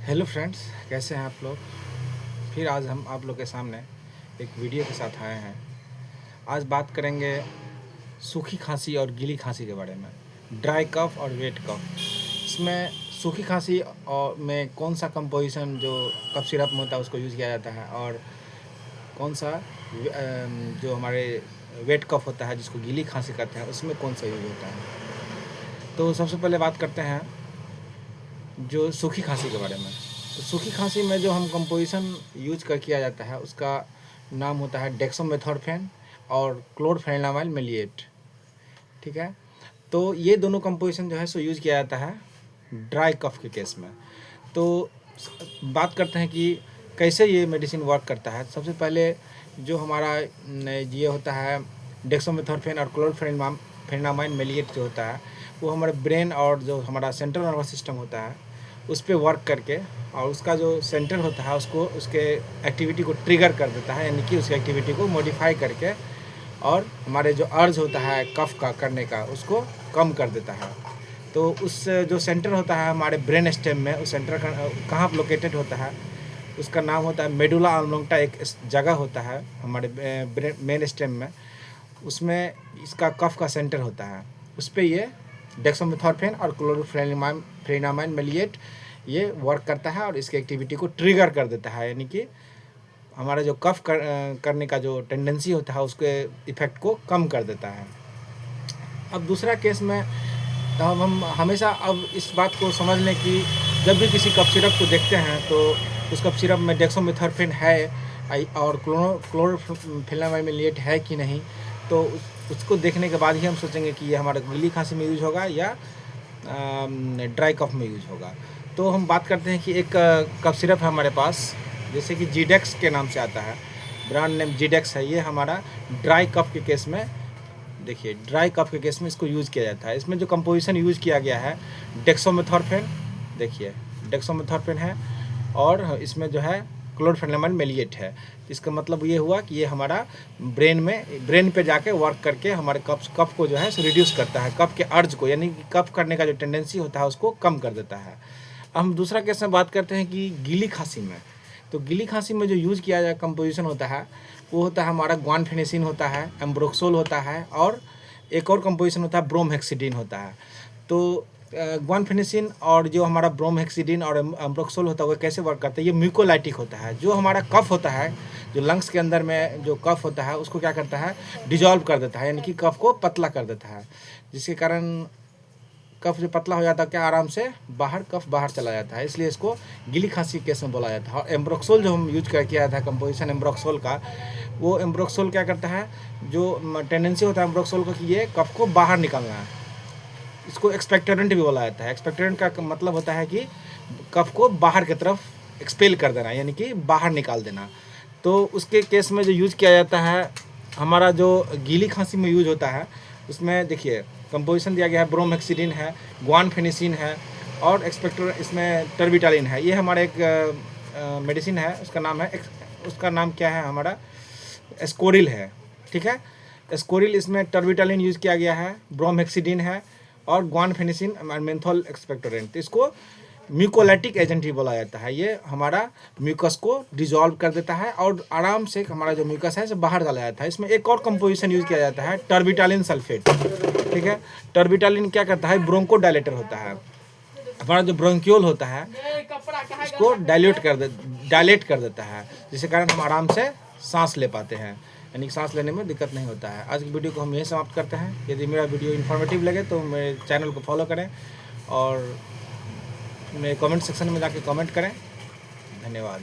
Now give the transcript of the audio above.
Hello friends, कैसे हैं आप लोग। फिर आज हम आप लोग के सामने एक वीडियो के साथ आए हैं। आज बात करेंगे सूखी खांसी और गीली खांसी के बारे में, ड्राई कफ और वेट कफ। इसमें सूखी खांसी और में कौन सा कंपोजिशन जो कफ सिरप में होता है उसको यूज़ किया जाता है, और कौन सा जो हमारे वेट कफ होता है जिसको गीली खांसी कहते हैं उसमें कौन सा यूज़ होता है। तो सबसे पहले बात करते हैं जो सूखी खांसी के बारे में। तो सूखी खांसी में जो हम कंपोजिशन यूज कर किया जाता है उसका नाम होता है डेक्सामेथोर्फेन और क्लोरफेनिनामाइड मेलिएट। ठीक है, तो ये दोनों कंपोजिशन जो है सो यूज़ किया जाता है ड्राई कफ के केस में। तो बात करते हैं कि कैसे ये मेडिसिन वर्क करता है। सबसे पहले जो हमारा ये होता है डेक्सामेथोर्फेन और क्लोरफेनिनामाइड मेलिएट जो होता है वो हमारे ब्रेन और जो हमारा सेंट्रल नर्वस सिस्टम होता है उस पर वर्क करके, और उसका जो सेंटर होता है उसको उसके एक्टिविटी को ट्रिगर कर देता है, यानी कि उसकी एक्टिविटी को मॉडिफाई करके, और हमारे जो अर्ज होता है कफ का करने का उसको कम कर देता है। तो उस जो सेंटर होता है हमारे ब्रेन स्टेम में, उस सेंटर कहाँ लोकेटेड होता है उसका नाम होता है मेडुला ऑब्लांगेटा। एक जगह होता है हमारे ब्रेन मेन स्टेम में, उसमें इसका कफ का सेंटर होता है। उस पर ये डेक्सामेथोर्फेन और क्लोरफेनिनामाइड मेलिएट ये वर्क करता है और इसकी एक्टिविटी को ट्रिगर कर देता है, यानी कि हमारा जो कफ करने का जो टेंडेंसी होता है उसके इफ़ेक्ट को कम कर देता है। अब दूसरा केस में तो हम हमेशा अब इस बात को समझ लें कि जब भी किसी कफ सिरप को देखते हैं तो उस कफ सिरप में डेक्सामेथोर्फेन है और क्लोरफेनिनामाइड मेलिएट है कि नहीं, तो उसको देखने के बाद ही हम सोचेंगे कि ये हमारे गीली खांसी में यूज होगा या ड्राई कफ में यूज होगा। तो हम बात करते हैं कि एक कफ सिरप है हमारे पास, जैसे कि जीडेक्स के नाम से आता है, ब्रांड नेम जीडेक्स है। ये हमारा ड्राई कफ के केस में, देखिए ड्राई कफ के केस में इसको यूज़ किया जाता है। इसमें जो कंपोजिशन यूज़ किया गया है डेक्सामेथोर्फेन, देखिए डेक्सामेथोर्फेन है, और इसमें जो है क्लोरफेनिनामाइड मेलिएट है। इसका मतलब ये हुआ कि ये हमारा ब्रेन पे जाके वर्क करके हमारे कफ को जो है रिड्यूस करता है, कफ के अर्ज को, यानी कि कफ करने का जो टेंडेंसी होता है उसको कम कर देता है। अब हम दूसरा केस में बात करते हैं कि गीली खांसी में। तो गीली खांसी में जो यूज़ किया जाए कंपोजिशन होता है वो होता है हमारा ग्वानफेनिसिन होता है, एम्ब्रोक्सोल होता है, और एक और कंपोजिशन होता है ब्रोमहेक्सिडिन होता है। तो ग्वानफेनिसिन और जो हमारा ब्रोमहेक्सिडिन और एम्ब्रोक्सोल होता है वो कैसे वर्क करता है, ये म्यूकोलाइटिक होता है। जो हमारा कफ होता है, जो लंग्स के अंदर में जो कफ होता है उसको क्या करता है, डिजॉल्व कर देता है, यानी कि कफ को पतला कर देता है, जिसके कारण कफ जो पतला हो जाता है क्या आराम से कफ बाहर चला जाता है। इसलिए इसको गीली खांसी केस में बोला जाता है। और एम्ब्रोक्सोल जो हम यूज किया था कंपोजिशन एम्ब्रोक्सोल का, वो एम्ब्रोक्सोल क्या करता है, जो टेंडेंसी होता है एम्ब्रोक्सोल को कि ये कफ को बाहर निकालना है, इसको एक्सपेक्टोरेंट भी बोला जाता है। एक्सपेक्टोरेंट का मतलब होता है कि कफ को बाहर की तरफ एक्सपेल कर देना, यानी कि बाहर निकाल देना। तो उसके केस में जो यूज़ किया जाता है हमारा जो गीली खांसी में यूज होता है उसमें देखिए कंपोजिशन दिया गया है, ब्रोमहेक्सिडिन है, ग्वानफेनिसिन है, और इसमें टर्बिटालिन है। ये हमारा एक मेडिसिन है, उसका नाम क्या है, हमारा एस्कोरिल है। ठीक है, एस्कोरिल, इसमें टर्बिटालिन यूज़ किया गया है, ब्रोमहेक्सिडिन है, और ग्वानफेनिसिन मेंथोल एक्सपेक्टोरेंट। इसको म्यूकोलाइटिक एजेंट ही बोला जाता है। ये हमारा म्यूकस को डिजॉल्व कर देता है और आराम से हमारा जो म्यूकस है इसे बाहर डाला जाता है। इसमें एक और कंपोजिशन यूज़ किया जाता है टर्बिटालिन सल्फेट। ठीक है, टर्बिटालिन क्या करता है, ब्रोंको डायलेटर होता है। हमारा जो ब्रोंक्यूल होता है इसको डायलेट कर देता है, जिसके कारण हम आराम से सांस ले पाते हैं, यानी सांस लेने में दिक्कत नहीं होता है। आज की वीडियो को हम यहीं समाप्त करते हैं। यदि मेरा वीडियो इन्फॉर्मेटिव लगे तो मेरे चैनल को फॉलो करें और मेरे कमेंट सेक्शन में जाके कमेंट करें। धन्यवाद।